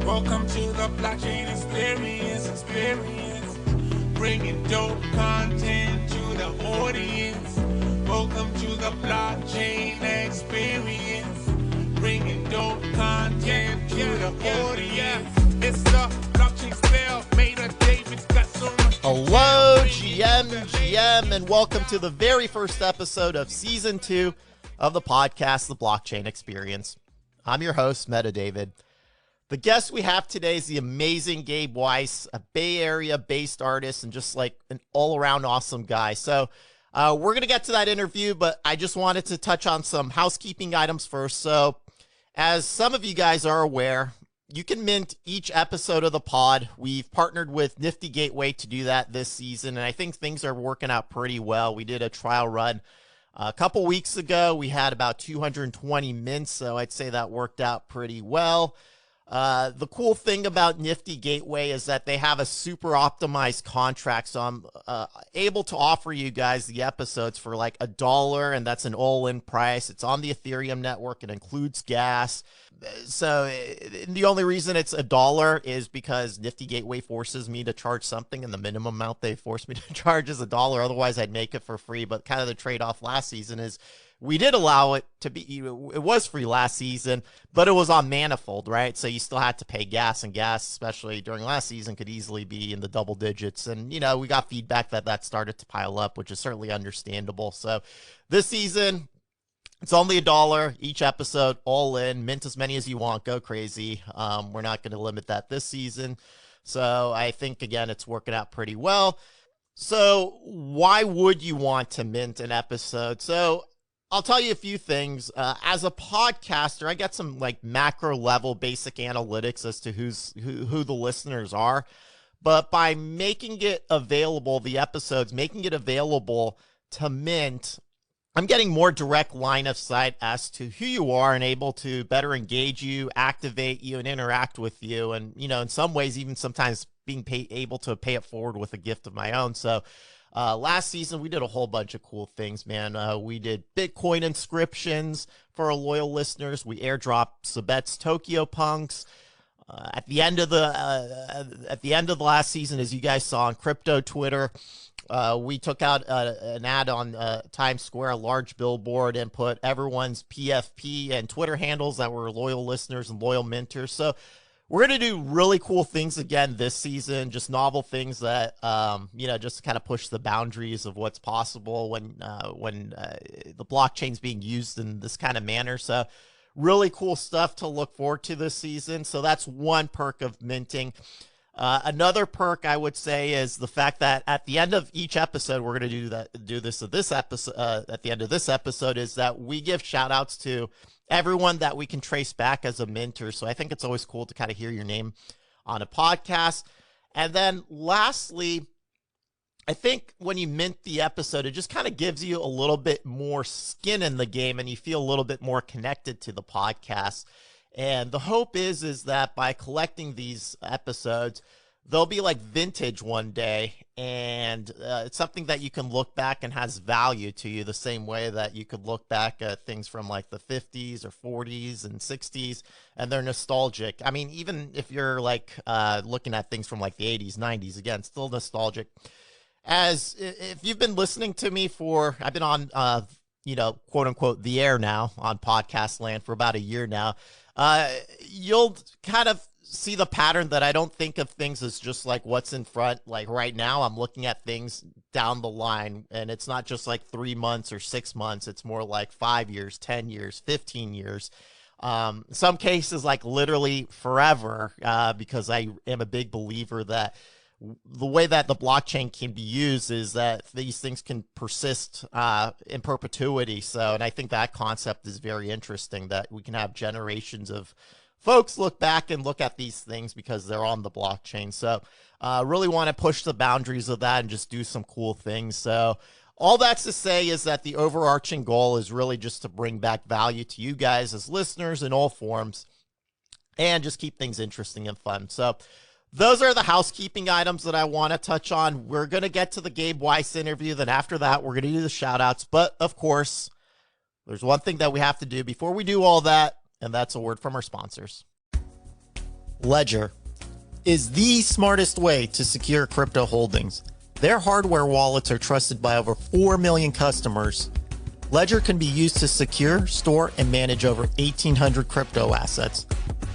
Welcome to the blockchain experience. Bringing dope content to the audience. Welcome to the blockchain experience. Bringing dope content to the audience. It's the blockchain spell made of David's got so much. Hello, GM, and welcome to the very first episode of Season 2 of the podcast, The Blockchain Experience. I'm your host, Meta David. The guest we have today is the amazing Gabe Weis, a Bay Area-based artist and just like an all-around awesome guy. So we're going to get to that interview, but I just wanted to touch on some housekeeping items first. So as some of you guys are aware, you can mint each episode of the pod. We've partnered with Nifty Gateway to do that this season, and I think things are working out pretty well. We did a trial run a couple weeks ago. We had about 220 mints, so I'd say that worked out pretty well. The cool thing about Nifty Gateway is that they have a super optimized contract, so I'm able to offer you guys the episodes for like $1, and that's an all-in price. It's on the Ethereum network. It includes gas. So the only reason it's $1 is because Nifty Gateway forces me to charge something, and the minimum amount they force me to charge is $1. Otherwise, I'd make it for free. But kind of the trade-off last season is we did allow it to be, it was free last season, but it was on Manifold, right? So you still had to pay gas, and gas, especially during last season, could easily be in the double digits. And, you know, we got feedback that started to pile up, which is certainly understandable. So this season, it's only $1 each episode, all in. Mint as many as you want. Go crazy. We're not going to limit that this season. So I think, again, it's working out pretty well. So why would you want to mint an episode? So I'll tell you a few things. As a podcaster, I get some like macro level basic analytics as to who the listeners are. But by making it available, the episodes, making it available to mint, I'm getting more direct line of sight as to who you are and able to better engage you, activate you, and interact with you. And, you know, in some ways, even sometimes being able to pay it forward with a gift of my own. So last season, we did a whole bunch of cool things, man. We did Bitcoin inscriptions for our loyal listeners. We airdropped Sabet's Tokyo Punks. At the end of the last season, as you guys saw on crypto Twitter, we took out an ad on Times Square, a large billboard, and put everyone's PFP and Twitter handles that were loyal listeners and loyal minters. So we're going to do really cool things again this season, just novel things that, you know, just kind of push the boundaries of what's possible when the blockchain's being used in this kind of manner. So really cool stuff to look forward to this season. So that's one perk of minting. Another perk I would say is the fact that at the end of each episode, we're going to do this at the end of this episode, is that we give shout outs to everyone that we can trace back as a minter. So I think it's always cool to kind of hear your name on a podcast. And then lastly, I think when you mint the episode, it just kind of gives you a little bit more skin in the game and you feel a little bit more connected to the podcast. And the hope is that by collecting these episodes, they'll be like vintage one day, and it's something that you can look back and has value to you the same way that you could look back at things from like the 50s or 40s and 60s, and they're nostalgic. I mean, even if you're like looking at things from like the 80s, 90s, again, still nostalgic. As if you've been listening to me I've been on, you know, quote unquote, the air now on podcast land for about a year now. You'll kind of see the pattern that I don't think of things as just like what's in front. Like right now, I'm looking at things down the line, and it's not just like 3 months or 6 months. It's more like 5 years, 10 years, 15 years. Some cases like literally forever, because I am a big believer that the way that the blockchain can be used is that these things can persist in perpetuity. So, and I think that concept is very interesting, that we can have generations of folks look back and look at these things because they're on the blockchain. So really want to push the boundaries of that and just do some cool things. So all that's to say is that the overarching goal is really just to bring back value to you guys as listeners in all forms and just keep things interesting and fun. So those are the housekeeping items that I want to touch on. We're going to get to the Gabe Weis interview. Then after that, we're going to do the shout outs. But of course, there's one thing that we have to do before we do all that, and that's a word from our sponsors. Ledger is the smartest way to secure crypto holdings. Their hardware wallets are trusted by over 4 million customers. Ledger can be used to secure, store, and manage over 1,800 crypto assets.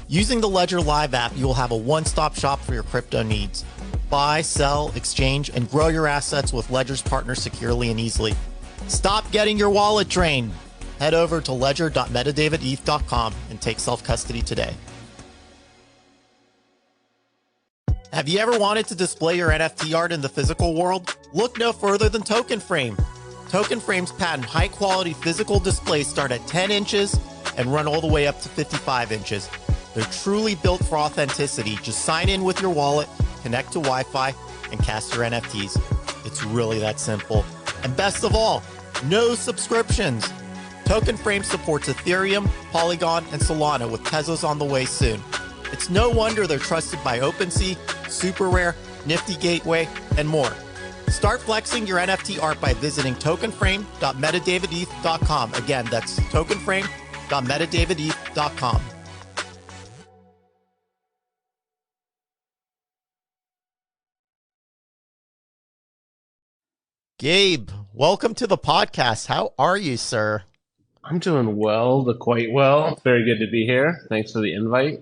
Using the Ledger Live app, you will have a one-stop shop for your crypto needs. Buy, sell, exchange, and grow your assets with Ledger's partners securely and easily. Stop getting your wallet drained. Head over to ledger.metadavideth.com and take self-custody today. Have you ever wanted to display your NFT art in the physical world? Look no further than Token Frame. Token Frame's patent high-quality physical displays start at 10 inches and run all the way up to 55 inches. They're truly built for authenticity. Just sign in with your wallet, connect to Wi-Fi, and cast your NFTs. It's really that simple. And best of all, no subscriptions. Token Frame supports Ethereum, Polygon, and Solana with Tezos on the way soon. It's no wonder they're trusted by OpenSea, SuperRare, Nifty Gateway, and more. Start flexing your NFT art by visiting tokenframe.metadavideth.com. Again, that's tokenframe.metadavideth.com. Gabe, welcome to the podcast. How are you, sir? I'm doing well, quite well. Very good to be here. Thanks for the invite.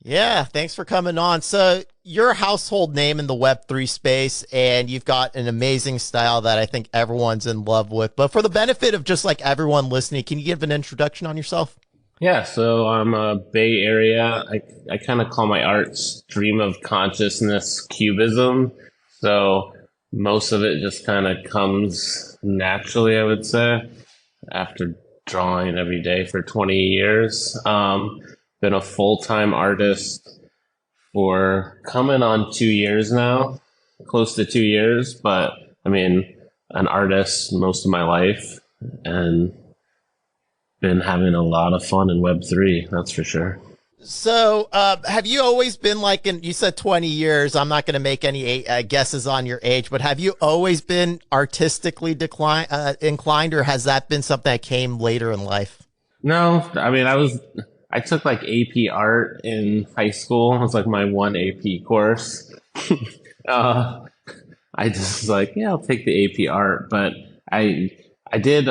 Yeah, thanks for coming on. So you're a household name in the Web3 space, and you've got an amazing style that I think everyone's in love with. But for the benefit of just like everyone listening, can you give an introduction on yourself? Yeah, so I'm a Bay Area. I kind of call my art stream of consciousness cubism. So most of it just kind of comes naturally, I would say, after drawing every day for 20 years. Been a full-time artist for coming on 2 years now, close to 2 years, but I mean, an artist most of my life and been having a lot of fun in Web3, that's for sure. So have you always been like, you said 20 years, I'm not going to make any guesses on your age, but have you always been artistically inclined, or has that been something that came later in life? No, I mean, I took like AP art in high school. It was like my one AP course. I just was like, yeah, I'll take the AP art. But I did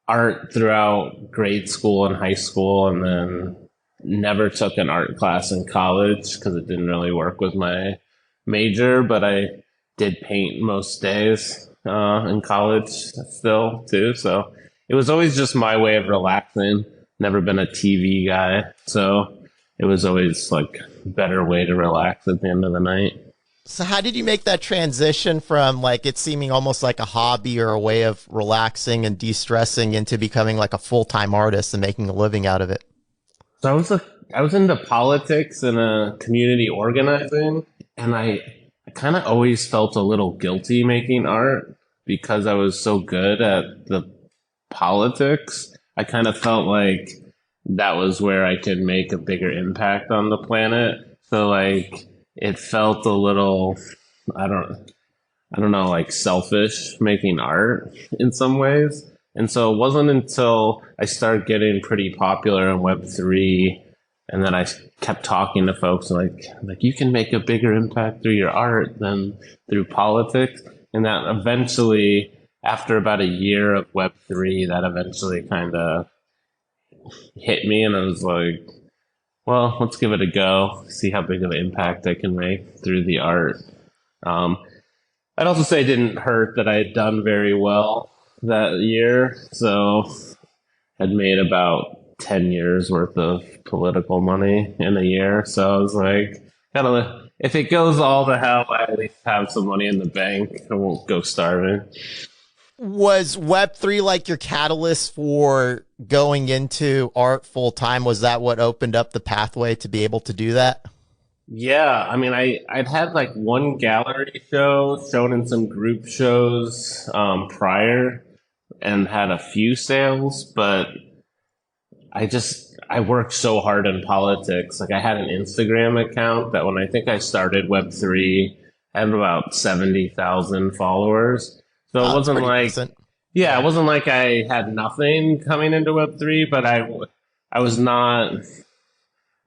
art throughout grade school and high school, and then never took an art class in college because it didn't really work with my major. But I did paint most days in college still too. So it was always just my way of relaxing. Never been a TV guy, so it was always like a better way to relax at the end of the night. So how did you make that transition from like it seeming almost like a hobby or a way of relaxing and de-stressing into becoming like a full-time artist and making a living out of it? So I was into politics and community organizing, and I kind of always felt a little guilty making art because I was so good at the politics. I kind of felt like that was where I could make a bigger impact on the planet. So like it felt a little, I don't know, like selfish making art in some ways. And so it wasn't until I started getting pretty popular in Web3, and then I kept talking to folks like you can make a bigger impact through your art than through politics. And that eventually, after about a year of Web3, that eventually kind of hit me, and I was like, well, let's give it a go, see how big of an impact I can make through the art. I'd also say it didn't hurt that I had done very well that year. So I'd made about 10 years worth of political money in a year. So I was like, if it goes all to hell, I at least have some money in the bank. I won't go starving. Was Web3 like your catalyst for going into art full time? Was that what opened up the pathway to be able to do that? Yeah, I mean, I'd had like one gallery show shown in some group shows prior and had a few sales, but I worked so hard in politics. Like I had an Instagram account that when I think I started Web3, I had about 70,000 followers. So it wasn't like, it wasn't like I had nothing coming into Web3, but I was not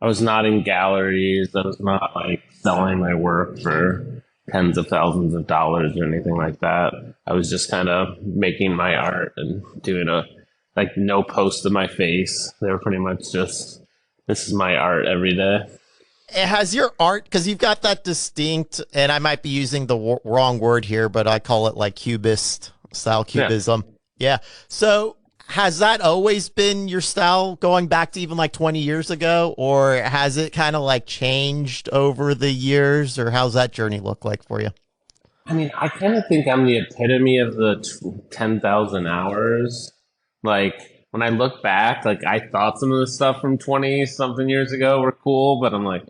I was not in galleries. I was not like selling my work for tens of thousands of dollars or anything like that. I was just kind of making my art and doing like no post of my face. They were pretty much just, this is my art every day. Has your art, because you've got that distinct, and I might be using the wrong word here, but I call it like cubist style, cubism. Yeah. So has that always been your style going back to even like 20 years ago, or has it kind of like changed over the years, or how's that journey look like for you? I mean, I kind of think I'm the epitome of the 10,000 hours. Like, when I look back, like, I thought some of the stuff from 20 something years ago were cool, but I'm like,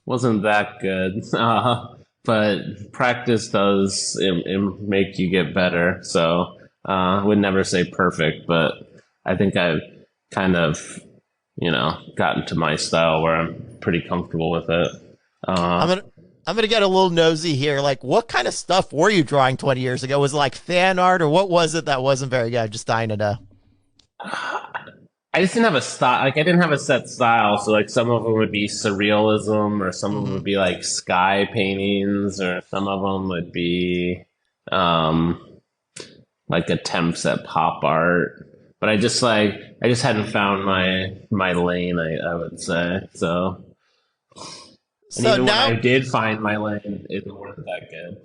wasn't that good. But practice does make you get better. So, I would never say perfect, but I think I've kind of, gotten to my style where I'm pretty comfortable with it. I'm gonna I'm gonna get a little nosy here. Like, what kind of stuff were you drawing 20 years ago? Was it like fan art, or what was it that wasn't very good? I'm just dying to know. I just didn't have a style. Like, I didn't have a set style. So, like, some of them would be surrealism, or some of them would be like sky paintings, or some of them would be like attempts at pop art. But I just hadn't found my lane. I would say so. And So even now, when I did find my lane, it wasn't that good.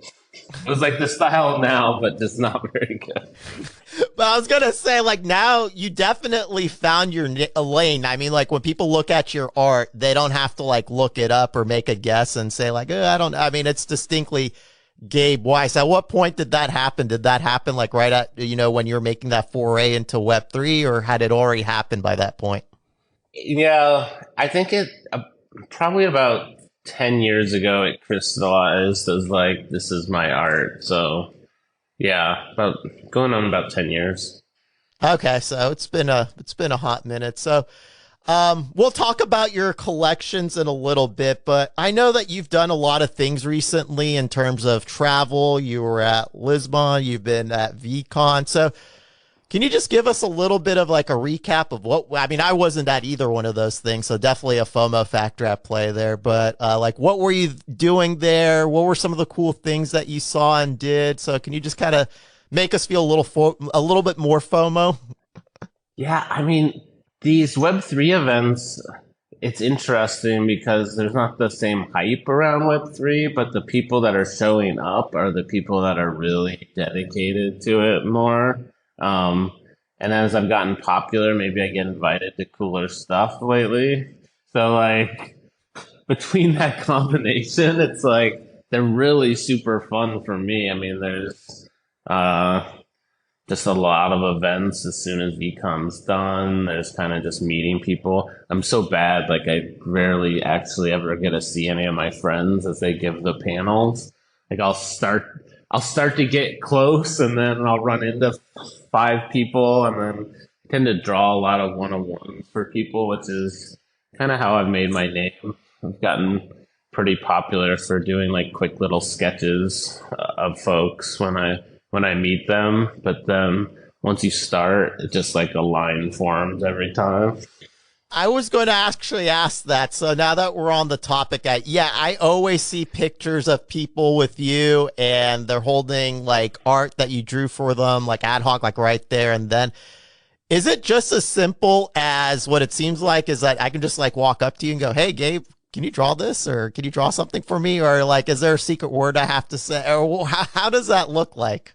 It was like the style now, but just not very good. but I was gonna say, like, now you definitely found your lane. I mean, like, when people look at your art, they don't have to like look it up or make a guess and say like, I don't. I mean, it's distinctly Gabe Weis. At what point did that happen? Did that happen like right at when you're making that foray into Web3, or had it already happened by that point? Yeah, I think it probably about 10 years ago it crystallized as like, this is my art. So yeah, about going on about 10 years. Okay, so it's been a hot minute. So we'll talk about your collections in a little bit, but I know that you've done a lot of things recently in terms of travel. You were at Lisbon, you've been at VCon. So can you just give us a little bit of like a recap of I mean, I wasn't at either one of those things, so definitely a FOMO factor at play there, but like, what were you doing there? What were some of the cool things that you saw and did? So can you just kind of make us feel a little bit more FOMO? Yeah, I mean, these Web3 events, it's interesting because there's not the same hype around Web3, but the people that are showing up are the people that are really dedicated to it more. And as I've gotten popular, maybe I get invited to cooler stuff lately. So like, between that combination, it's like they're really super fun for me. I mean, there's just a lot of events as soon as VCon's done. There's kind of just meeting people. I'm so bad, like I rarely actually ever get to see any of my friends as they give the panels. Like I'll start to get close, and then I'll run into 5 people, and then I tend to draw a lot of one-on-ones for people, which is kind of how I've made my name. I've gotten pretty popular for doing like quick little sketches of folks when I meet them, but then once you start, it just like a line forms every time. I was going to actually ask that. So now that we're on the topic, I always see pictures of people with you and they're holding like art that you drew for them, like ad hoc, like right there. And then is it just as simple as what it seems like is that I can just like walk up to you and go, "Hey, Gabe, can you draw this?" Or "Can you draw something for me?" Or like, is there a secret word I have to say? Or how does that look like?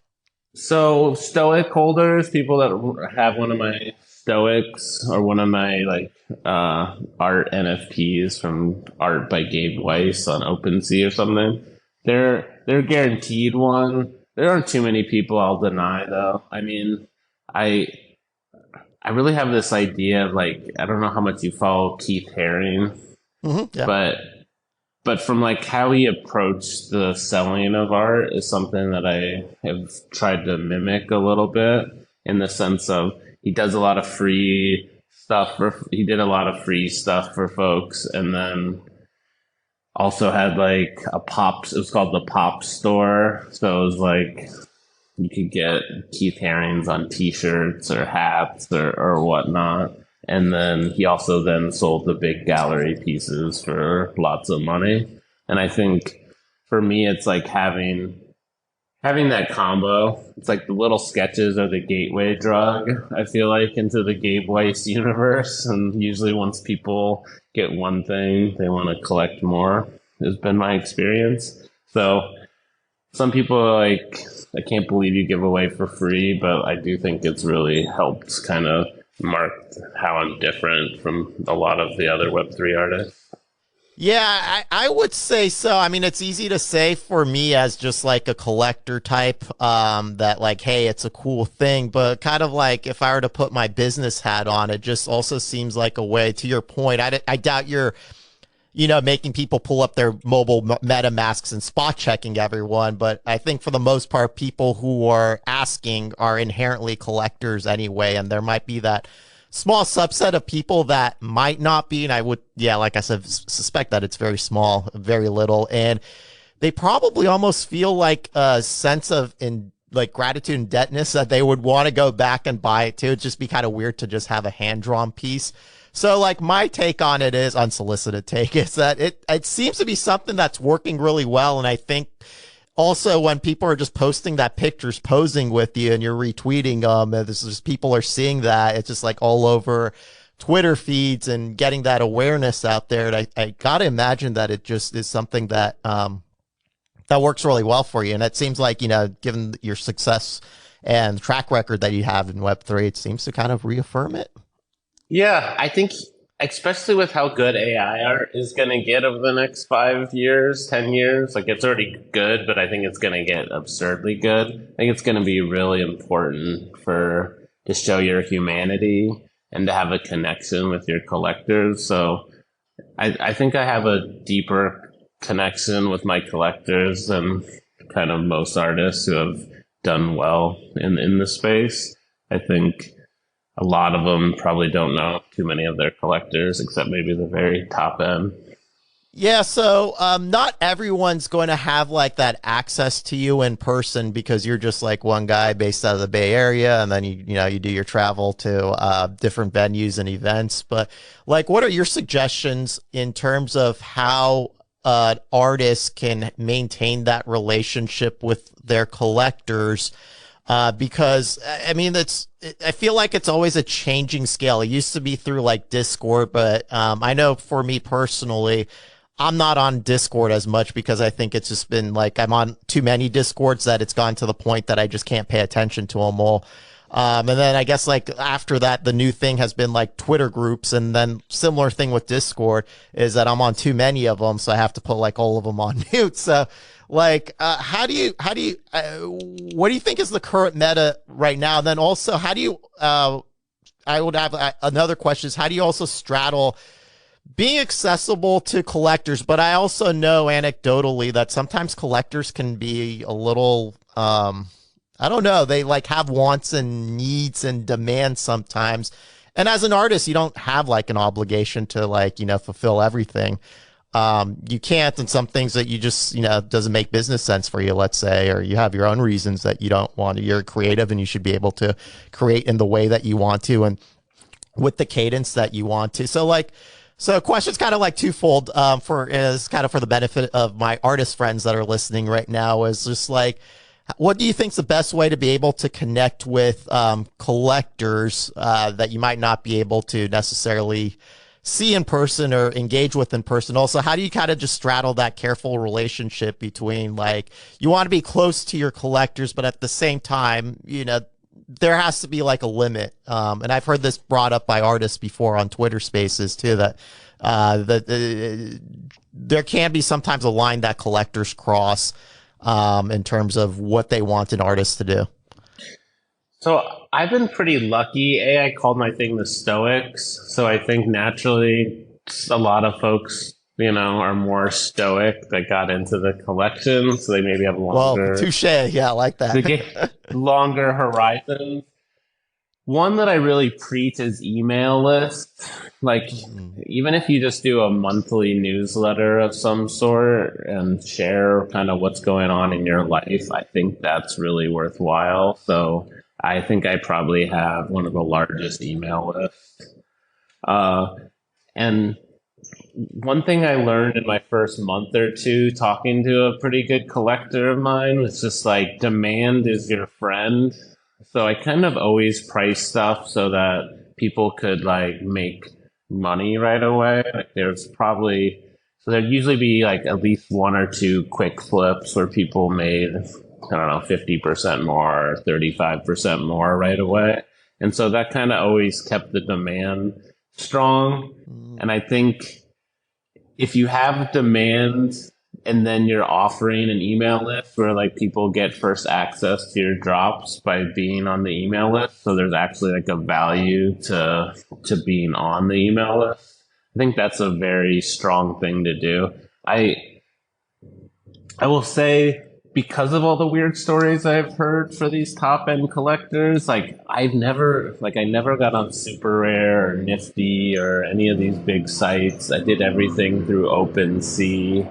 So Stoic holders, people that have one of my Stoics or one of my like art NFTs from Art by Gabe Weis on OpenSea or something, they're guaranteed one. There aren't too many people, I'll deny though. I mean, I really have this idea of like, I don't know how much you follow Keith Haring, Yeah. but from like how he approached the selling of art is something that I have tried to mimic a little bit, in the sense of he does a lot of free stuff he did a lot of free stuff for folks, and then also had like it was called the Pop Store. So it was like you could get Keith Haring's on t-shirts or hats or whatnot. And then he also then sold the big gallery pieces for lots of money. And I think for me, it's like having that combo. It's like the little sketches are the gateway drug, I feel like, into the Gabe Weis universe. And usually once people get one thing, they want to collect more, has been my experience. So some people are like, I can't believe you give away for free, but I do think it's really helped kind of mark how I'm different from a lot of the other Web3 artists. Yeah, I would say so. I mean, it's easy to say for me as just like a collector type, that like, hey, it's a cool thing, but kind of like if I were to put my business hat on, it just also seems like a way, to your point. I doubt you're, making people pull up their mobile MetaMasks and spot checking everyone. But I think for the most part, people who are asking are inherently collectors anyway. And there might be that small subset of people that might not be. And I would, like I said, suspect that it's very small, very little. And they probably almost feel like a sense of gratitude and indebtedness that they would want to go back and buy it too. It'd just be kind of weird to just have a hand-drawn piece. So like my take on it is, unsolicited take, is that it seems to be something that's working really well. And I think also when people are just posting that pictures posing with you and you're retweeting them, and this is just, people are seeing that, it's just like all over Twitter feeds and getting that awareness out there. And I gotta imagine that it just is something that that works really well for you. And it seems like, given your success and track record that you have in Web3, it seems to kind of reaffirm it. Yeah, I think especially with how good AI is going to get over the next 5 years, 10 years, like it's already good, but I think it's going to get absurdly good. I think it's going to be really important to show your humanity and to have a connection with your collectors. So I think I have a deeper connection with my collectors than kind of most artists who have done well in the space. I think a lot of them probably don't know too many of their collectors, except maybe the very top end. Yeah, so not everyone's going to have like that access to you in person because you're just like one guy based out of the Bay Area, and then you do your travel to different venues and events. But like, what are your suggestions in terms of how an artist can maintain that relationship with their collectors? Because I mean, I feel like it's always a changing scale. It used to be through like Discord, but I know for me personally, I'm not on Discord as much because I think it's just been like I'm on too many Discords that it's gone to the point that I just can't pay attention to them all. And then I guess like after that, the new thing has been like Twitter groups, and then similar thing with Discord is that I'm on too many of them, so I have to put like all of them on mute. So like, what do you think is the current meta right now? And then also, how do you, I would have another question is, how do you also straddle being accessible to collectors? But I also know anecdotally that sometimes collectors can be a little, I don't know, they like have wants and needs and demands sometimes. And as an artist, you don't have like an obligation to like, fulfill everything. You can't, and some things that you just, doesn't make business sense for you, let's say, or you have your own reasons that you don't want to. You're creative and you should be able to create in the way that you want to and with the cadence that you want to. So question's kind of like twofold, is kind of for the benefit of my artist friends that are listening right now, is just like, what do you think is the best way to be able to connect with collectors that you might not be able to necessarily see in person or engage with in person? Also, how do you kind of just straddle that careful relationship between like, you want to be close to your collectors, but at the same time, there has to be like a limit. And I've heard this brought up by artists before on Twitter Spaces too, that there can be sometimes a line that collectors cross in terms of what they want an artist to do. So I've been pretty lucky. I called my thing the Stoics. So I think naturally a lot of folks, are more stoic that got into the collection. So they maybe have longer. Well, touche. Yeah, I like that. They get longer horizons. One that I really preach is email list. Like, even if you just do a monthly newsletter of some sort and share kind of what's going on in your life, I think that's really worthwhile. So I think I probably have one of the largest email lists. And one thing I learned in my first month or two talking to a pretty good collector of mine was just like demand is your friend. So I kind of always price stuff so that people could like make money right away. Like there'd usually be like at least one or two quick flips where people made, I don't know, 50% more, 35% more right away. And so that kind of always kept the demand strong. And I think if you have demand and then you're offering an email list where like people get first access to your drops by being on the email list, so there's actually like a value to being on the email list, I think that's a very strong thing to do. I will say, because of all the weird stories I've heard for these top end collectors, like I never got on Super Rare or Nifty or any of these big sites. I did everything through OpenSea,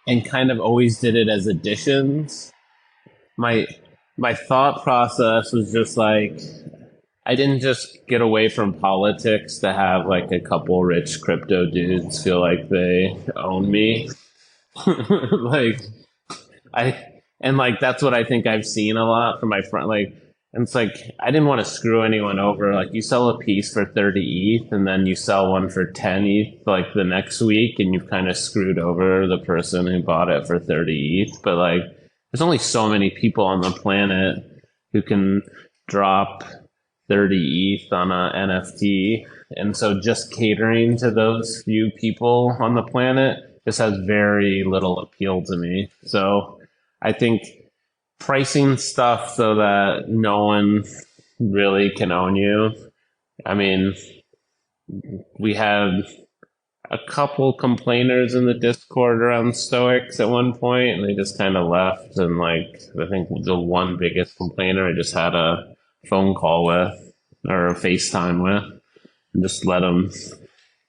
and kind of always did it as editions. My thought process was just like, I didn't just get away from politics to have like a couple rich crypto dudes feel like they own me. like that's what I think I've seen a lot from my friend. Like, and it's like I didn't want to screw anyone over. Like, you sell a piece for 30 ETH and then you sell one for 10 ETH like the next week, and you've kind of screwed over the person who bought it for 30 ETH. But like, there's only so many people on the planet who can drop 30 ETH on a NFT, and so just catering to those few people on the planet just has very little appeal to me. So I think pricing stuff so that no one really can own you. I mean, we had a couple complainers in the Discord around Stoics at one point, and they just kind of left. And like, I think the one biggest complainer I just had a phone call with or a FaceTime with, and just let them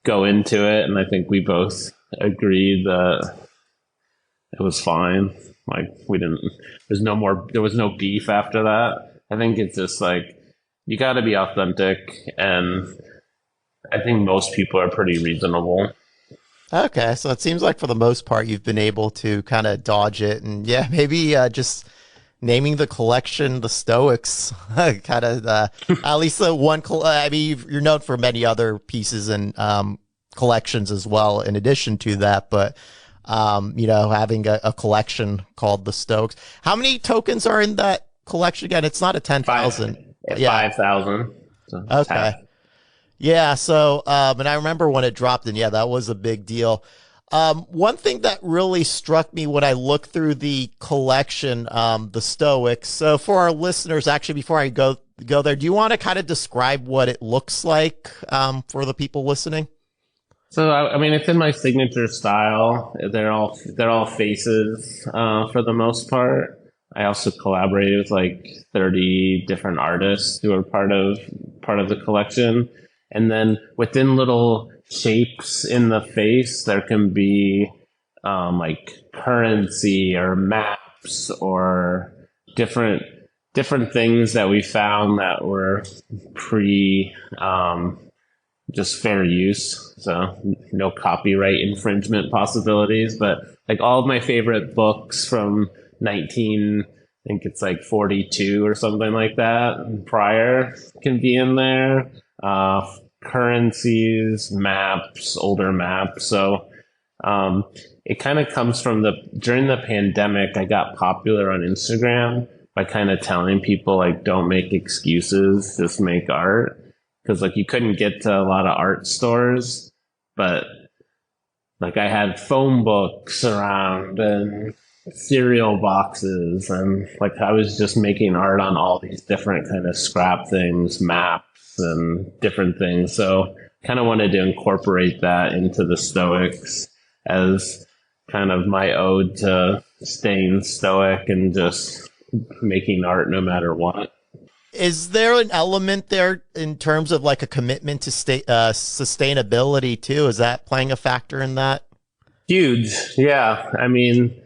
go into it. And I think we both agreed that it was fine. Like, there was no beef after that. I think it's just like, you got to be authentic, and I think most people are pretty reasonable. Okay, so it seems like for the most part you've been able to kind of dodge it, and yeah, maybe just naming the collection the Stoics, kind of at least the one. I mean, you're known for many other pieces and collections as well in addition to that, but having a collection called the Stoics. How many tokens are in that collection again? It's not a 10,000. Yeah, 5,000. So okay. Yeah, so and I remember when it dropped, and yeah, that was a big deal. One thing that really struck me when I looked through the collection, the Stoics. So for our listeners, actually, before I go there, do you want to kind of describe what it looks like for the people listening? So I mean, it's in my signature style. They're all faces for the most part. I also collaborated with like 30 different artists who are part of the collection. And then within little shapes in the face, there can be like currency or maps or different things that we found that were just fair use. So no copyright infringement possibilities. But like all of my favorite books from I think it's like 42 or something like that prior can be in there. Currencies, maps, older maps. So it kind of comes from during the pandemic, I got popular on Instagram by kind of telling people like, don't make excuses, just make art. Because like you couldn't get to a lot of art stores, but like I had phone books around and cereal boxes, and like I was just making art on all these different kind of scrap things, maps and different things. So kind of wanted to incorporate that into the Stoics as kind of my ode to staying stoic and just making art no matter what. Is there an element there in terms of like a commitment to sustainability too? Is that playing a factor in that? Huge. Yeah. I mean,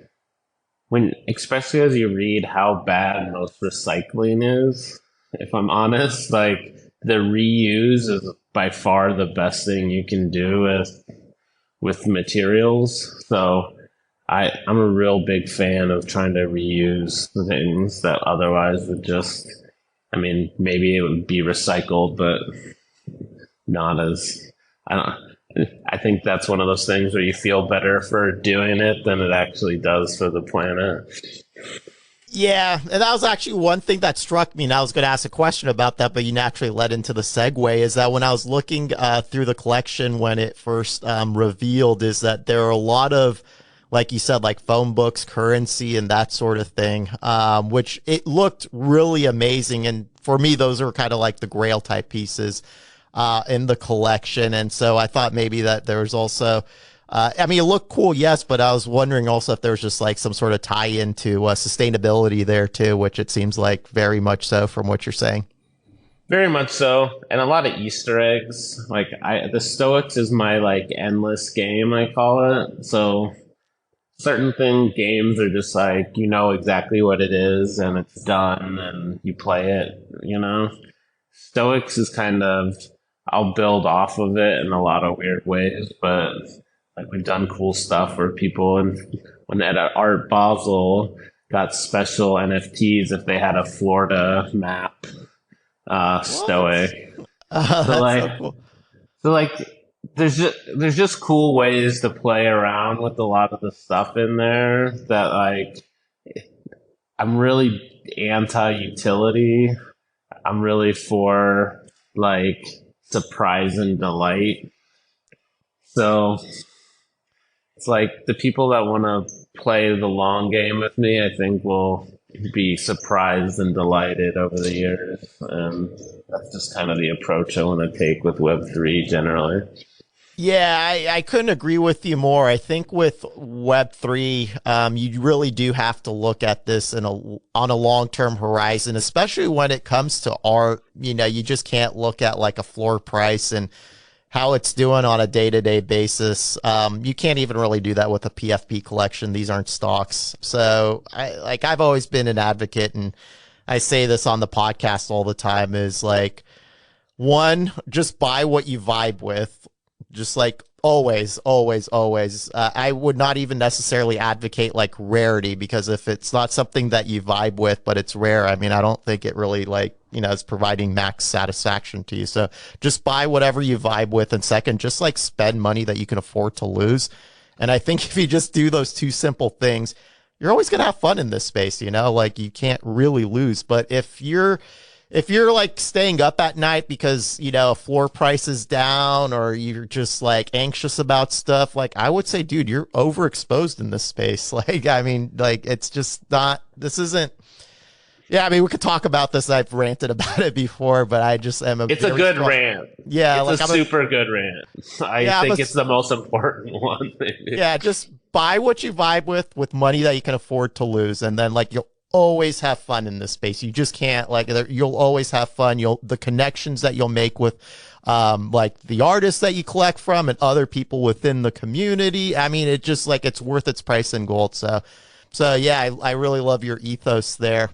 especially as you read how bad most recycling is, if I'm honest, like the reuse is by far the best thing you can do with materials. So I'm a real big fan of trying to reuse things that otherwise would just, I mean, maybe it would be recycled, but not as, I don't, I think that's one of those things where you feel better for doing it than it actually does for the planet. Yeah, and that was actually one thing that struck me, and I was going to ask a question about that, but you naturally led into the segue, is that when I was looking through the collection when it first revealed, is that there are a lot of, like you said, like phone books, currency, and that sort of thing, which it looked really amazing. And for me, those are kind of like the grail type pieces in the collection. And so I thought maybe that there was also, I mean, it looked cool, yes, but I was wondering also if there was just like some sort of tie into sustainability there too, which it seems like very much so from what you're saying. Very much so, and a lot of Easter eggs. Like the Stoics is my like endless game, I call it. So certain games are just like you know exactly what it is and it's done and you play it, you know. Stoics is kind of I'll build off of it in a lot of weird ways, but like we've done cool stuff where people and when at Art Basel got special NFTs if they had a Florida map, Stoic. So like, So cool. so like there's just cool ways to play around with a lot of the stuff in there that like I'm really anti-utility. I'm really for like surprise and delight. So it's like the people that want to play the long game with me, I think will be surprised and delighted over the years. And that's just kind of the approach I want to take with Web3 generally. Yeah, I couldn't agree with you more. I think with Web3, you really do have to look at this on a long-term horizon, especially when it comes to art. You know, you just can't look at like a floor price and how it's doing on a day-to-day basis. You can't even really do that with a PFP collection. These aren't stocks. So I've always been an advocate, and I say this on the podcast all the time, is like, one, just buy what you vibe with. Just like always, always, always. I would not even necessarily advocate like rarity, because if it's not something that you vibe with, but it's rare, I mean, I don't think it really like, you know, is providing max satisfaction to you. So just buy whatever you vibe with. And second, just like spend money that you can afford to lose. And I think if you just do those two simple things, you're always going to have fun in this space, you know, like you can't really lose. But if you're like staying up at night because, you know, a floor price is down, or you're just like anxious about stuff, like I would say, dude, you're overexposed in this space. Like, I mean, like it's just not, this isn't, yeah, I mean, we could talk about this. I've ranted about it before, but I just am It's a good rant. Yeah. It's like a super good rant. I think it's the most important one. Maybe. Yeah. Just buy what you vibe with money that you can afford to lose. And then like you'll always have fun in this space. You just can't like, you'll always have fun. The connections that you'll make with like the artists that you collect from and other people within the community. I mean, it just like, it's worth its price in gold. So yeah, I really love your ethos there.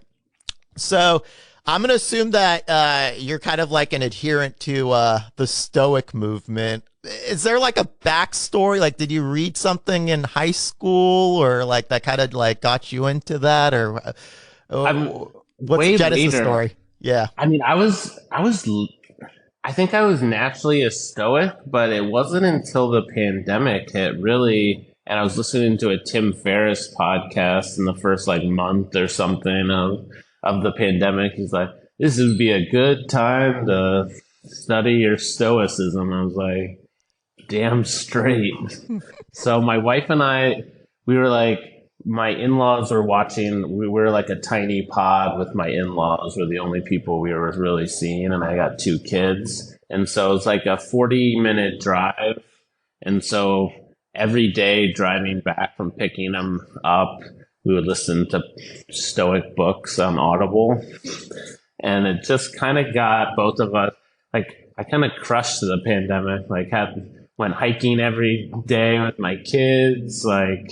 So I'm going to assume that you're kind of like an adherent to the Stoic movement. Is there like a backstory? Like, did you read something in high school, or like that kind of like got you into that, or what's the Genesis story? Yeah. I mean, I think I was naturally a Stoic, but it wasn't until the pandemic hit really. And I was listening to a Tim Ferriss podcast in the first like month or something of the pandemic. He's like, this would be a good time to study your stoicism. I was like, damn straight. So my wife and I, we were like, my in-laws were watching, we were like a tiny pod with my in-laws. We're the only people we were really seeing, and I got 2 kids. And so it's like a 40-minute drive. And so every day driving back from picking them up, we would listen to Stoic books on Audible. And it just kind of got both of us, like, I kind of crushed the pandemic, like, went hiking every day with my kids, like,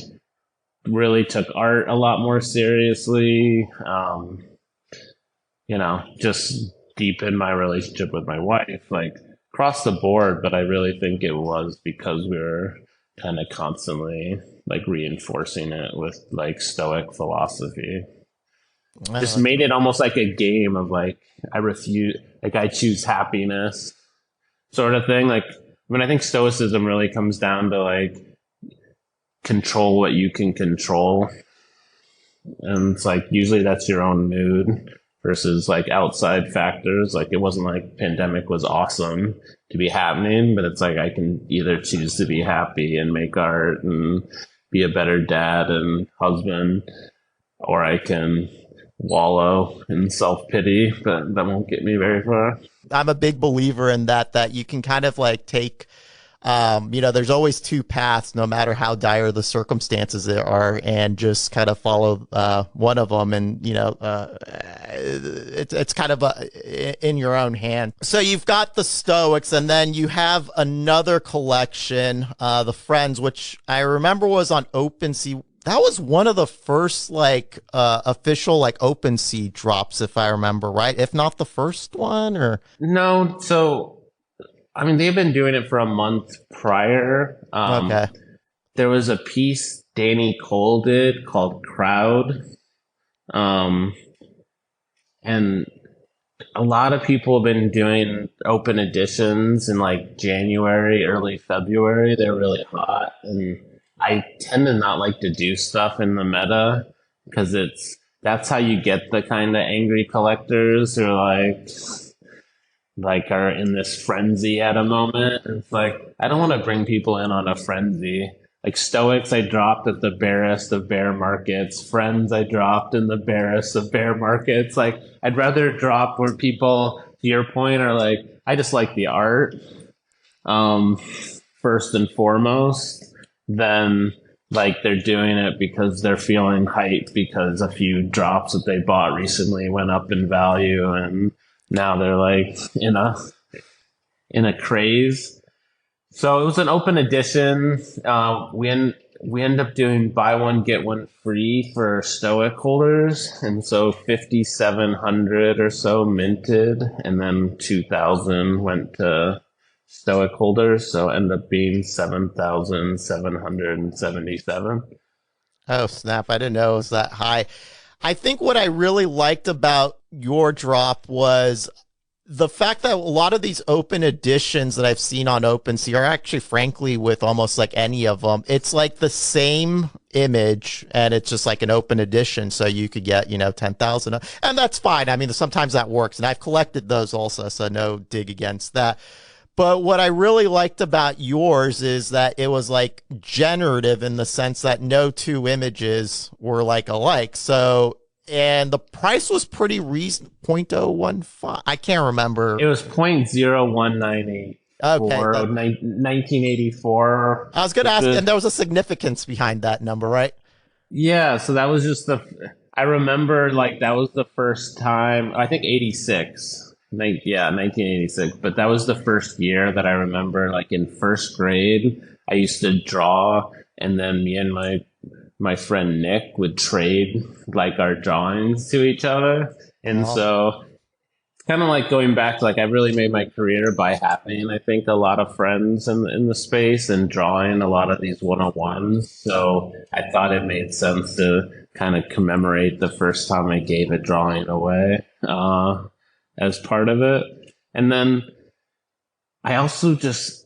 really took art a lot more seriously, you know, just deepen my relationship with my wife, like across the board. But I really think it was because we were kind of constantly like reinforcing it with like Stoic philosophy. Just Well, made it almost like a game of like I choose happiness sort of thing. Like, I mean, I think Stoicism really comes down to like control what you can control. And it's like usually that's your own mood versus like outside factors. Like, it wasn't like pandemic was awesome to be happening, but it's like I can either choose to be happy and make art and be a better dad and husband, or I can wallow in self-pity, but that won't get me very far. I'm a big believer in that you can kind of like take, there's always two paths, no matter how dire the circumstances are, and just kind of follow one of them. And, it's kind of in your own hand. So you've got the Stoics, and then you have another collection, the Friends, which I remember was on OpenSea. That was one of the first like official like OpenSea drops, if I remember right. If not the first one, or no. So I mean, they've been doing it for a month prior. Okay. There was a piece Danny Cole did called Crowd. And a lot of people have been doing open editions in like January, early February. They're really hot. And I tend to not like to do stuff in the meta because that's how you get the kind of angry collectors who are in this frenzy at a moment. It's like, I don't want to bring people in on a frenzy. Like Stoics, I dropped at the barest of bear markets. Friends, I dropped in the barest of bear markets. Like, I'd rather drop where people, to your point, are like, I just like the art, first and foremost, than like they're doing it because they're feeling hype because a few drops that they bought recently went up in value and now they're like in a craze. So it was an open edition. We end up doing buy one get one free for Stoic holders, and so 5,700 or so minted, and then 2,000 went to Stoic holders. So end up being 7,777. Oh snap! I didn't know it was that high. I think what I really liked about your drop was the fact that a lot of these open editions that I've seen on OpenSea are actually, frankly, with almost like any of them, it's like the same image and it's just like an open edition. So you could get, 10,000, and that's fine. I mean, sometimes that works, and I've collected those also, so no dig against that. But what I really liked about yours is that it was like generative in the sense that no two images were like alike. So, and the price was pretty reasonable, 0.015. I can't remember. It was 0.0198 Okay, for 1984. I was going to ask, and there was a significance behind that number, right? Yeah, so that was just I remember like that was the first time, I think 86. 1986. But that was the first year that I remember, like in first grade, I used to draw, and then me and my friend Nick would trade like our drawings to each other. And so it's kind of like going back to like I really made my career by having, I think, a lot of friends in the space and drawing a lot of these one-on-ones. So I thought it made sense to kind of commemorate the first time I gave a drawing away as part of it. And then I also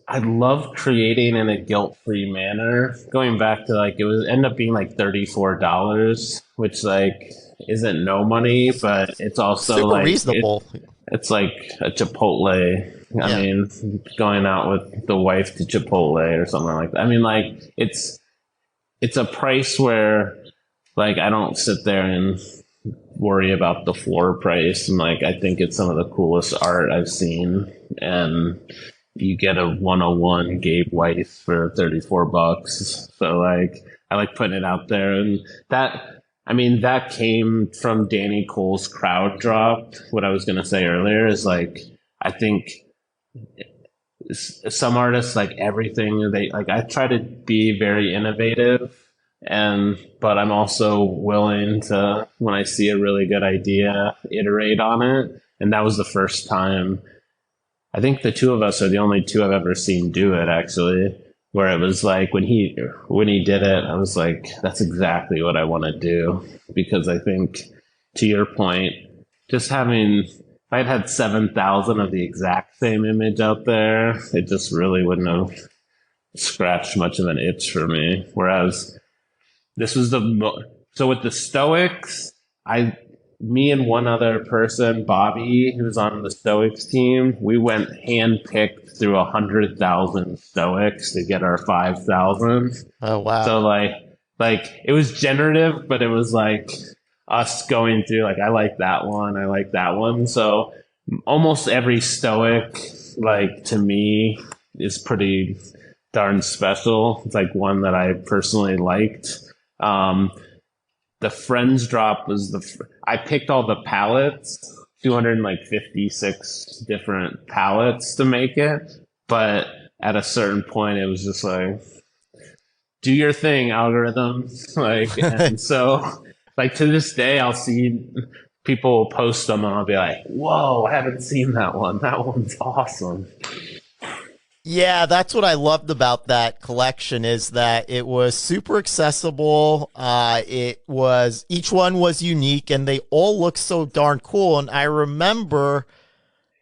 I love creating in a guilt-free manner. Going back to like, ended up being like $34, which like isn't no money, but it's also super like reasonable. It's like a Chipotle. I mean, going out with the wife to Chipotle or something like that. I mean, like it's a price where like I don't sit there and worry about the floor price, and like I think it's some of the coolest art I've seen. And you get a 101 Gabe Weis for $34. So like I like putting it out there, and that came from Danny Cole's crowd drop. What I was gonna say earlier is like I think some artists, like everything they like, I try to be very innovative, but I'm also willing to, when I see a really good idea, iterate on it. And that was the first time. I think the two of us are the only two I've ever seen do it, actually, where it was like when he did it, I was like, that's exactly what I want to do. Because I think, to your point, just having, if I'd had 7,000 of the exact same image out there, it just really wouldn't have scratched much of an itch for me. Whereas this was so with the Stoics, me and one other person, Bobby, who was on the Stoics team, we went handpicked through 100,000 Stoics to get our 5,000. Oh, wow. So like it was generative, but it was like us going through, like, I like that one. So almost every Stoic, like, to me, is pretty darn special. It's like one that I personally liked. The Friends drop was I picked all the palettes, 256 different palettes to make it. But at a certain point, it was just like, do your thing, algorithm. Like, and so, like, to this day, I'll see people post them and I'll be like, whoa, I haven't seen that one. That one's awesome. Yeah, that's what I loved about that collection, is that it was super accessible. Each one was unique and they all look so darn cool. And I remember,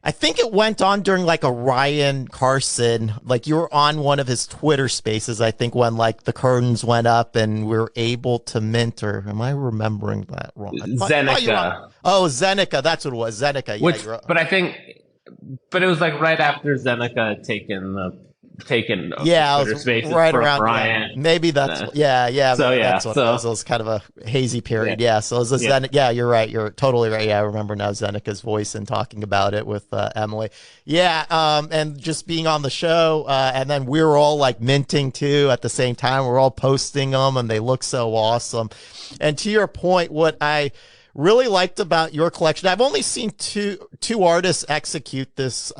I think it went on during like a Ryan Carson, like you were on one of his Twitter spaces, I think, when like the curtains went up and we were able to mint, or am I remembering that wrong? Zeneca. Oh, Zeneca. That's what it was. Zeneca. Yeah, But it was like right after Zeneca had taken Twitter Spaces right for around Brian. Yeah. Maybe that's So that's what it was. It was kind of a hazy period. Yeah. So it was Zeneca. Yeah, you're right. You're totally right. Yeah, I remember now Zeneca's voice and talking about it with Emily. Yeah. And just being on the show, and then we were all like minting too at the same time. We're all posting them, and they look so awesome. And to your point, what I really liked about your collection, I've only seen two artists execute this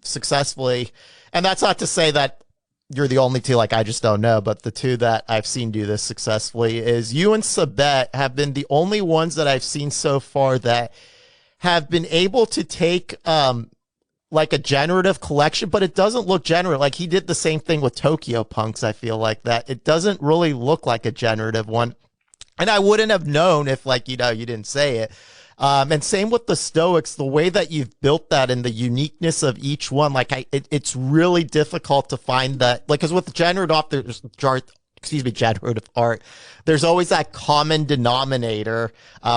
successfully, and that's not to say that you're the only two, like I just don't know, but the two that I've seen do this successfully is you and Sabet have been the only ones that I've seen so far that have been able to take like a generative collection, but it doesn't look generative. Like he did the same thing with Tokyo Punks. I feel like that it doesn't really look like a generative one. And I wouldn't have known if, like, you didn't say it. And same with the Stoics, the way that you've built that and the uniqueness of each one, like it's really difficult to find that, like, because with generative art, there's always that common denominator,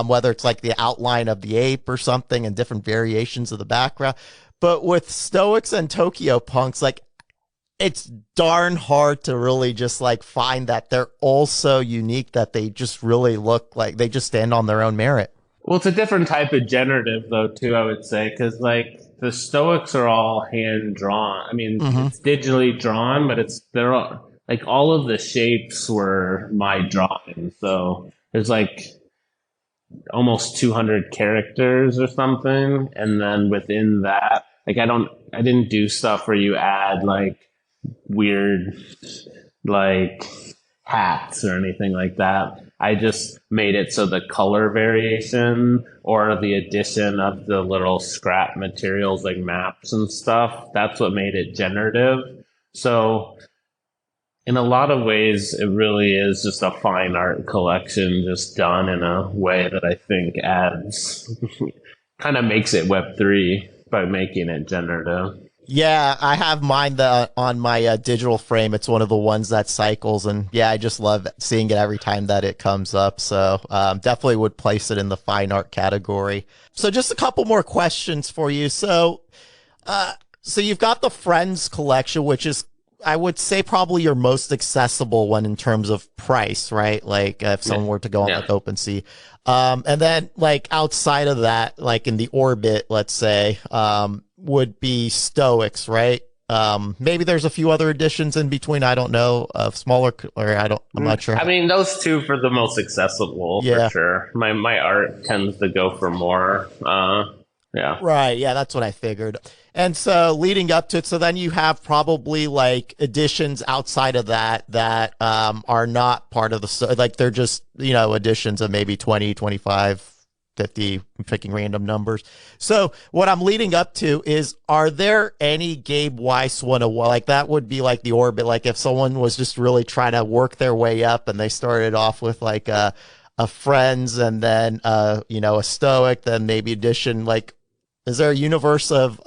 whether it's like the outline of the ape or something and different variations of the background. But with Stoics and Tokyo Punks, like, it's darn hard to really just like find that they're all so unique that they just really look like they just stand on their own merit. Well, it's a different type of generative though, too, I would say, because like the Stoics are all hand drawn. I mean, It's digitally drawn, but they're all, like, all of the shapes were my drawing. So there's like almost 200 characters or something. And then within that, like, I didn't do stuff where you add like weird like hats or anything like that. I just made it so the color variation or the addition of the little scrap materials like maps and stuff, that's what made it generative. So in a lot of ways, it really is just a fine art collection just done in a way that I think adds kind of makes it Web3 by making it generative. Yeah, I have mine on my digital frame. It's one of the ones that cycles, and yeah, I just love seeing it every time that it comes up. So definitely would place it in the fine art category. So just a couple more questions for you. So you've got the Friends collection, which is, I would say, probably your most accessible one in terms of price, right? Like if someone were to go on like OpenSea. And then like outside of that, like in the orbit, let's say, would be Stoics, right? Maybe there's a few other editions in between. I don't know, of smaller, or I'm not sure. I mean, those two for the most accessible, for sure. My art tends to go for more. Yeah. Right. Yeah, that's what I figured. And so leading up to it, so then you have probably like editions outside of that are not part of the, like they're just, editions of maybe 20, 25 50, I'm picking random numbers. So what I'm leading up to is, are there any Gabe Weis 101? Like that would be like the orbit. Like if someone was just really trying to work their way up and they started off with like a Friends and then, you know, a Stoic, then maybe addition, like, is there a universe of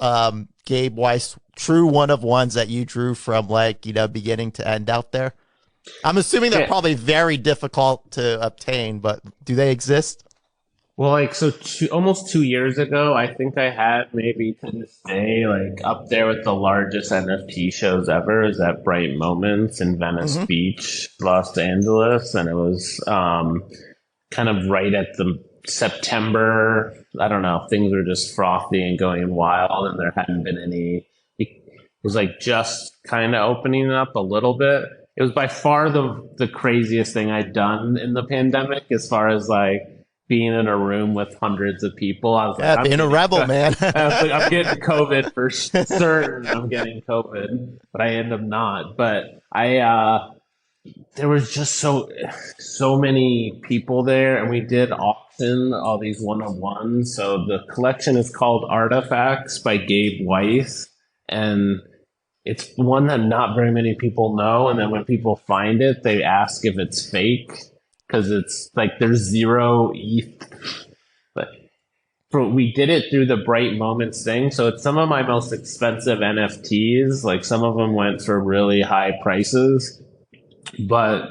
Gabe Weis true one of ones that you drew from like, you know, beginning to end out there? I'm assuming they're probably very difficult to obtain, but do they exist? Well, like, so almost 2 years ago, I think I had maybe to this day, like, up there with the largest NFT shows ever is at Bright Moments in Venice Beach, Los Angeles. And it was kind of right at the September, I don't know, things were just frothy and going wild, and there hadn't been any, it was like just kind of opening up a little bit. It was by far the craziest thing I'd done in the pandemic as far as like being in a room with hundreds of people. I was like, being a rebel, man. I was like, I'm getting COVID for certain. I'm getting COVID, but I end up not. But there was just so many people there, and we did auction all these one-of-ones. So the collection is called Artifacts by Gabe Weis, and it's one that not very many people know. And then when people find it, they ask if it's fake, because it's like there's 0 ETH. But we did it through the Bright Moments thing. So it's some of my most expensive NFTs. Like some of them went for really high prices, but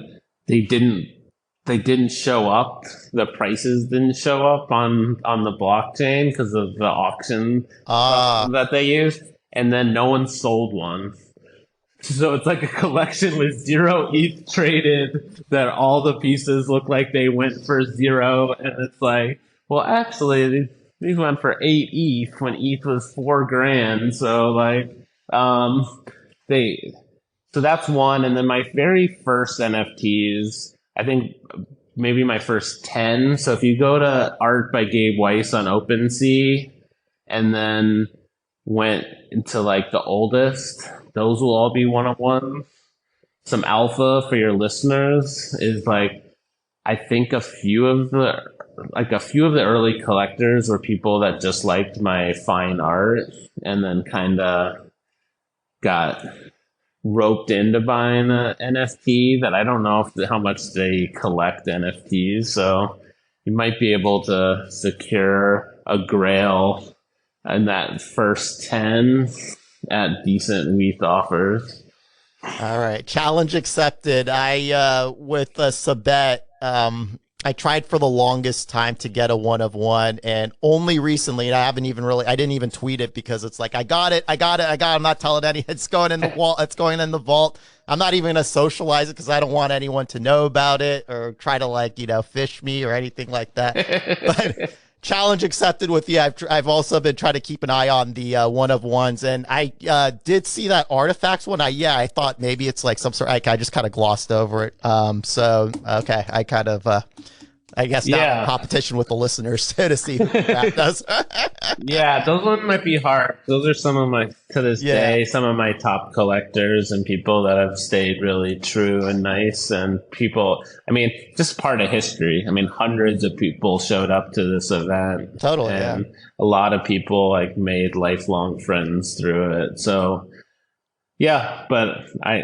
they didn't show up. The prices didn't show up on the blockchain because of the auction that they used. And then no one sold one. So it's like a collection with 0 ETH traded, that all the pieces look like they went for 0. And it's like, well, actually, these went for 8 ETH when ETH was $4,000. So like, so that's one. And then my very first NFTs, I think maybe my first 10. So if you go to Art by Gabe Weis on OpenSea and then went into like the oldest, those will all be one-of-ones. Some alpha for your listeners is like, I think a few of the early collectors were people that just liked my fine art and then kind of got roped into buying an NFT that I don't know how much they collect NFTs. So you might be able to secure a grail in that first 10 at decent ETH offers. All right. Challenge accepted. I, with Sabet, I tried for the longest time to get a one-of-one, and only recently, and I didn't even tweet it because it's like, I got it. I'm not telling any, it's going in the wall. It's going in the vault. I'm not even going to socialize it because I don't want anyone to know about it or try to like, you know, fish me or anything like that. But challenge accepted with you. I've also been trying to keep an eye on the one-of-ones, and I did see that Artifacts one. I thought maybe it's like some sort. I just kind of glossed over it. So okay, I kind of I guess now competition with the listeners to see who that does. Yeah, those ones might be hard. Those are some of my, to this day, some of my top collectors and people that have stayed really true and nice, and people, I mean, just part of history. I mean, hundreds of people showed up to this event. Totally, and a lot of people like made lifelong friends through it. So yeah, but I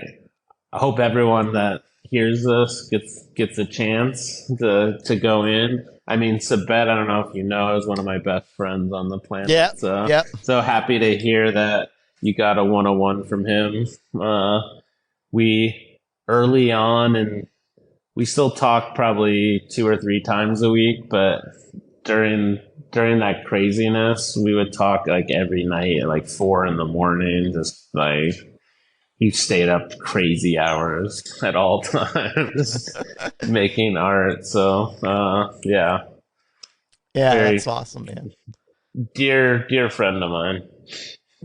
hope everyone that hears this gets a chance to go in. I mean, Sabet, I don't know if you know, is one of my best friends on the planet. Yeah. So happy to hear that you got a one-on-one from him. We early on, and we still talk probably 2 or 3 times a week, but during that craziness, we would talk like every night at like 4 a.m, just like, he stayed up crazy hours at all times making art. So, yeah. Yeah, that's awesome, man. Dear friend of mine.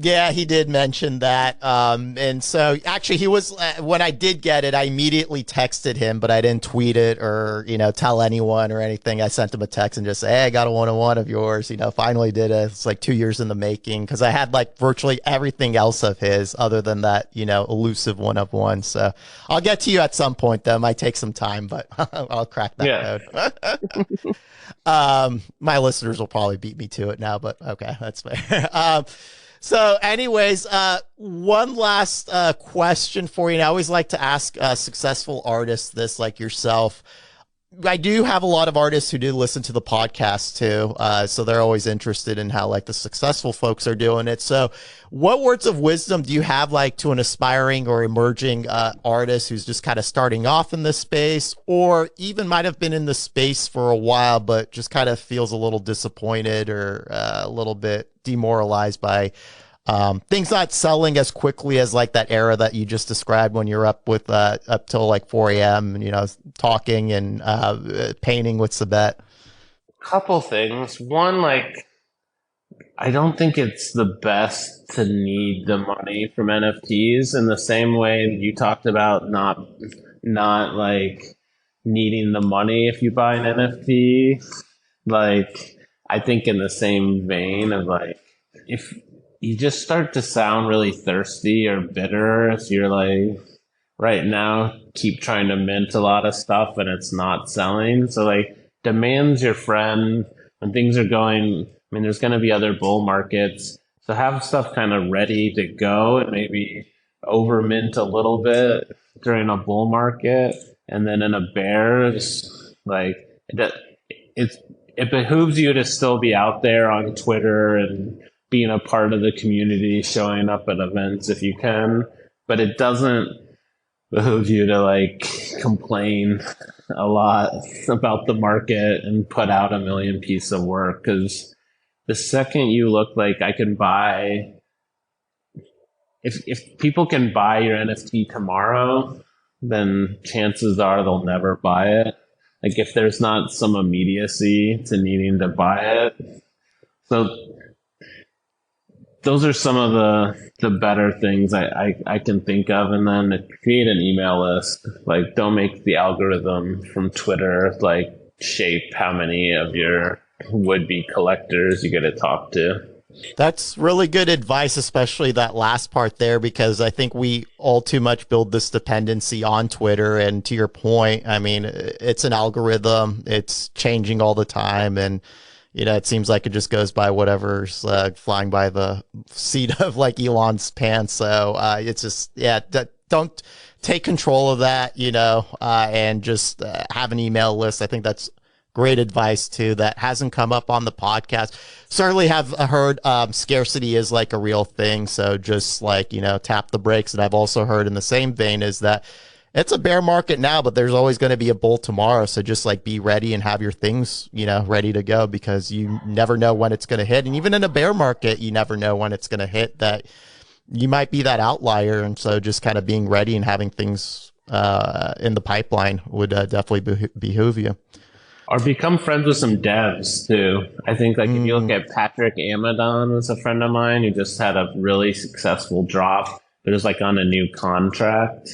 Yeah, he did mention that. And so actually he was, when I did get it, I immediately texted him, but I didn't tweet it or, tell anyone or anything. I sent him a text and just say, hey, I got a one-on-one of yours, finally did it. It's like 2 years in the making. Cause I had like virtually everything else of his other than that, elusive one-of-one. So I'll get to you at some point though. It might take some time, but I'll crack that code. My listeners will probably beat me to it now, but okay, that's fair. So anyways, one last question for you. And I always like to ask successful artists this, like yourself. I do have a lot of artists who do listen to the podcast too. So they're always interested in how like the successful folks are doing it. So what words of wisdom do you have like to an aspiring or emerging artist who's just kind of starting off in this space, or even might have been in the space for a while, but just kind of feels a little disappointed or a little bit demoralized by things not selling as quickly as like that era that you just described when you're up with up till like 4 a.m. and talking and painting with Sabette? Couple things. One, like, I don't think it's the best to need the money from NFTs in the same way you talked about not like needing the money if you buy an NFT. Like, I think in the same vein of like, if you just start to sound really thirsty or bitter, if you're like right now keep trying to mint a lot of stuff and it's not selling. So like, demand's your friend when things are going. I mean, there's going to be other bull markets, so have stuff kind of ready to go and maybe over mint a little bit during a bull market, and then in a bear, just like it behooves you to still be out there on Twitter and being a part of the community, showing up at events if you can, but it doesn't behoove you to like complain a lot about the market and put out a million pieces of work, because the second you look like I can buy, if people can buy your NFT tomorrow, then chances are they'll never buy it. Like if there's not some immediacy to needing to buy it. So those are some of the better things I can think of. And then create an email list. Like, don't make the algorithm from Twitter like shape how many of your would-be collectors you get to talk to. That's really good advice, especially that last part there, because I think we all too much build this dependency on Twitter. And to your point, I mean, it's an algorithm. It's changing all the time. And it seems like it just goes by whatever's flying by the seat of like Elon's pants. So it's just, don't take control of that, and just have an email list. I think that's great advice too. That hasn't come up on the podcast. Certainly have heard scarcity is like a real thing. So just like, tap the brakes. And I've also heard in the same vein is that it's a bear market now, but there's always going to be a bull tomorrow. So just like be ready and have your things, ready to go, because you never know when it's going to hit. And even in a bear market, you never know when it's going to hit, that you might be that outlier. And so just kind of being ready and having things in the pipeline would definitely behoove you. Or become friends with some devs too. I think like if you look at Patrick Amadon, was a friend of mine who just had a really successful drop, but it was like on a new contract.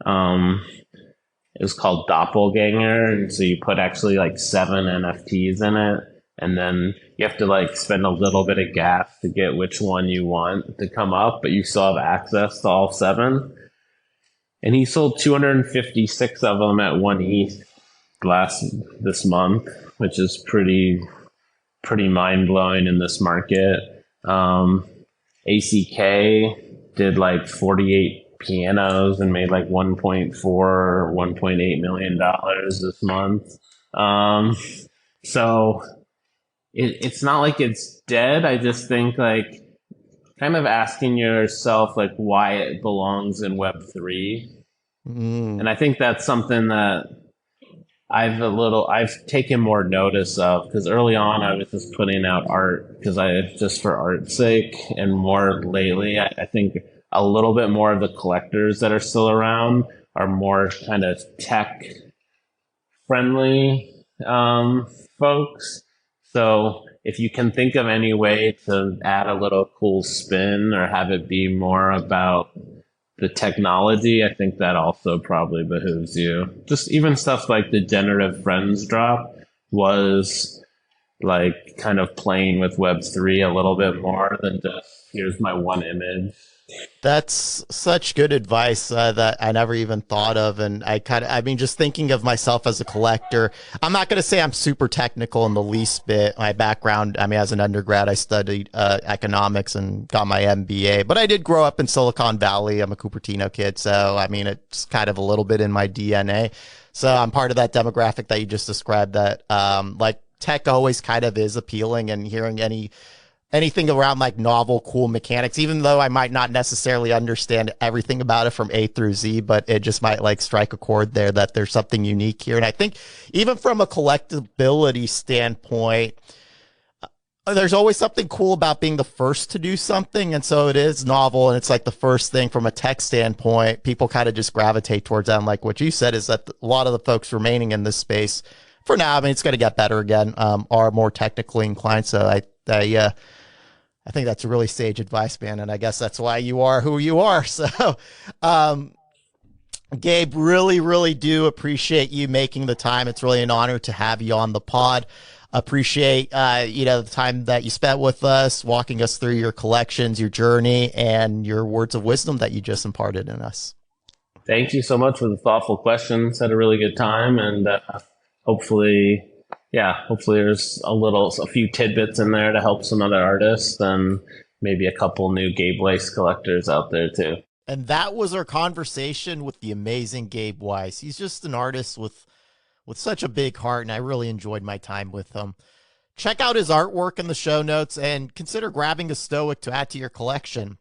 It was called Doppelganger, and so you put actually like 7 NFTs in it, and then you have to like spend a little bit of gas to get which one you want to come up, but you still have access to all 7. And he sold 256 of them at 1 ETH this month, which is pretty mind blowing in this market. ACK did like 48 pianos and made like 1.4 or 1.8 million dollars this month. So it's not like it's dead. I just think like kind of asking yourself like why it belongs in Web3. And I think that's something that I've taken more notice of, because early on I was just putting out art because just for art's sake, and more lately I think a little bit more of the collectors that are still around are more kind of tech friendly folks. So if you can think of any way to add a little cool spin or have it be more about the technology, I think that also probably behooves you. Just even stuff like the generative friends drop was like kind of playing with Web3 a little bit more than just here's my one image. That's such good advice that I never even thought of. And I mean, just thinking of myself as a collector, I'm not going to say I'm super technical in the least bit. My background, I mean, as an undergrad, I studied economics and got my MBA, but I did grow up in Silicon Valley. I'm a Cupertino kid. So, I mean, it's kind of a little bit in my DNA. So I'm part of that demographic that you just described that, like, tech always kind of is appealing, and hearing anything around like novel, cool mechanics, even though I might not necessarily understand everything about it from A through Z, but it just might like strike a chord there that there's something unique here. And I think even from a collectability standpoint, there's always something cool about being the first to do something. And so it is novel, and it's like the first thing from a tech standpoint. People kind of just gravitate towards that. And like what you said is that a lot of the folks remaining in this space for now, I mean, it's going to get better again, are more technically inclined. So I think that's really sage advice, man. And I guess that's why you are who you are. So, Gabe, really, really do appreciate you making the time. It's really an honor to have you on the pod. Appreciate, the time that you spent with us, walking us through your collections, your journey, and your words of wisdom that you just imparted in us. Thank you so much for the thoughtful questions. Had a really good time, and hopefully there's a few tidbits in there to help some other artists, and maybe a couple new Gabe Weis collectors out there too. And that was our conversation with the amazing Gabe Weis. He's just an artist with such a big heart, and I really enjoyed my time with him. Check out his artwork in the show notes, and consider grabbing a Stoic to add to your collection.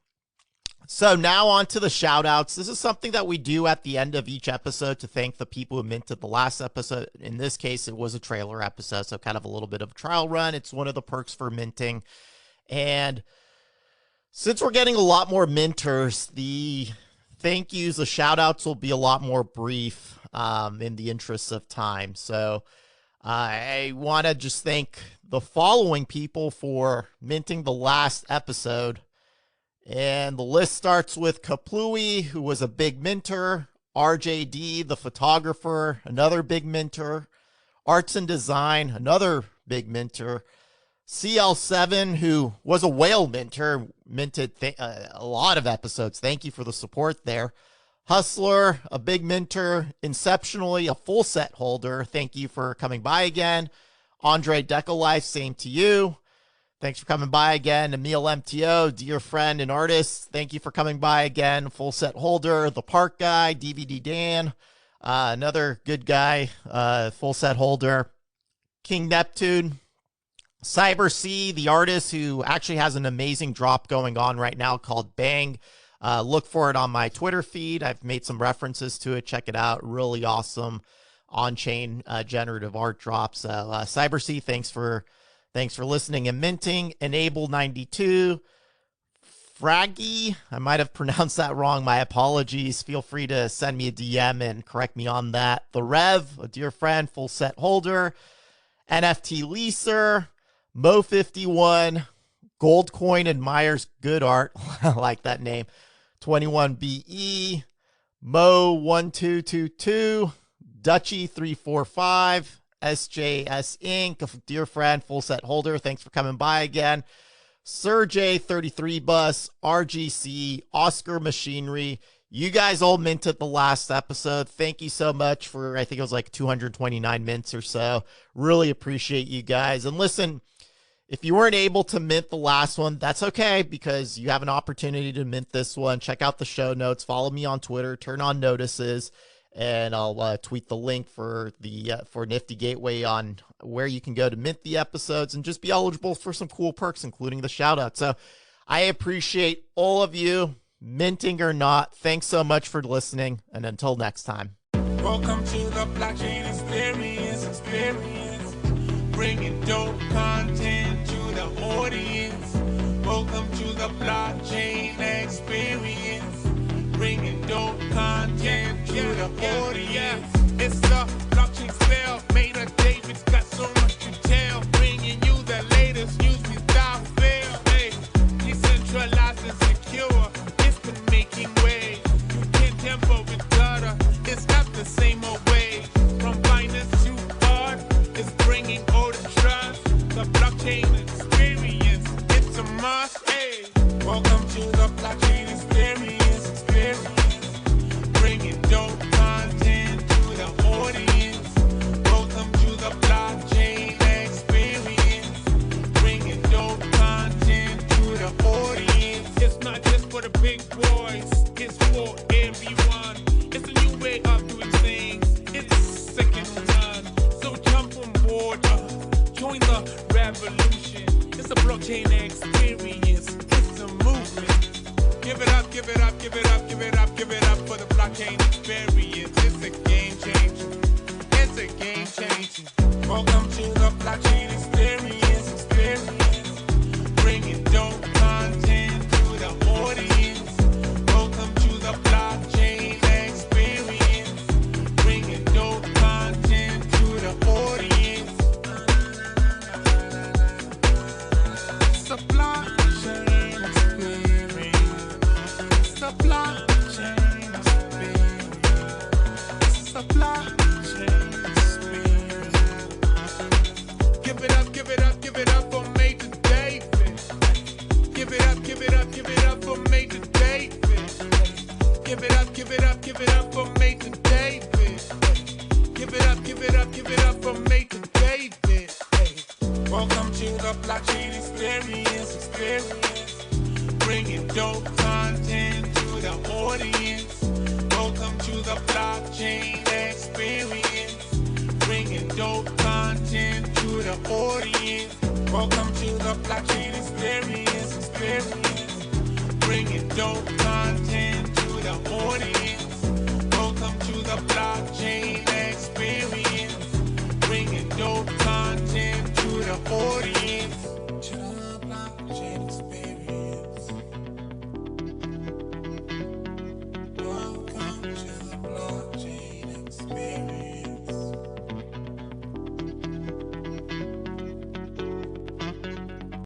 So now on to the shout outs. This is something that we do at the end of each episode to thank the people who minted the last episode. In this case, it was a trailer episode, so kind of a little bit of a trial run. It's one of the perks for minting. And since we're getting a lot more minters, the thank yous, the shout outs will be a lot more brief in the interests of time. So I want to just thank the following people for minting the last episode. And the list starts with Kaplui, who was a big minter, RJD, the photographer, another big minter, Arts and Design, another big minter, CL7, who was a whale minter, minted a lot of episodes. Thank you for the support there. Hustler, a big minter, Inceptionally, a full set holder. Thank you for coming by again. Andre Decalife, same to you. Thanks for coming by again. Emil MTO, dear friend and artist, thank you for coming by again. Full set holder. The Park Guy, DVD Dan, another good guy, full set holder. King Neptune, Cyber C, the artist who actually has an amazing drop going on right now called Bang. Look for it on my Twitter feed. I've made some references to it. Check it out. Really awesome on-chain generative art drop. So Cyber C, thanks for listening and minting. Enable 92, Fraggy, I might have pronounced that wrong. My apologies. Feel free to send me a DM and correct me on that. The Rev, a dear friend, full set holder. NFT Leaser, Mo51, Goldcoin admires good art. I like that name. 21BE, Mo1222, Dutchy345, SJS Inc., a dear friend, full set holder. Thanks for coming by again. Sir J33 Bus, RGC, Oscar Machinery. You guys all minted the last episode. Thank you so much for, I think it was like 229 mints or so. Really appreciate you guys. And listen, if you weren't able to mint the last one, that's okay, because you have an opportunity to mint this one. Check out the show notes. Follow me on Twitter. Turn on notices. And I'll tweet the link for the for Nifty Gateway on where you can go to mint the episodes and just be eligible for some cool perks, including the shout out. So I appreciate all of you, minting or not. Thanks so much for listening. And until next time. Welcome to the blockchain experience. Bringing dope content to the audience. Welcome to the blockchain experience. Bringing dope content to the audience. It's the blockchain spell made of David's got so much to tell. Bringing you the blockchain experience. It's a movement. Give it up, give it up, give it up, give it up, give it up for the blockchain experience. It's a game changer. It's a game changer. Welcome to the blockchain experience. Bringing dope content to the audience. Welcome to the blockchain experience. Bringing dope content to the audience. It's a blockchain experience. It's a blockchain experience. It's a blockchain experience. Give it up, give it up, give it up for Major David. Give it up, give it up, give it up for Major David. Give it up, give it up, give it up for Major David. Give it up, give it up, give it up for Major David. Welcome to the blockchain experience. Bringing dope content to the audience. Welcome to the blockchain experience. Bringing dope content to the audience. Welcome to the blockchain experience. Bringing dope content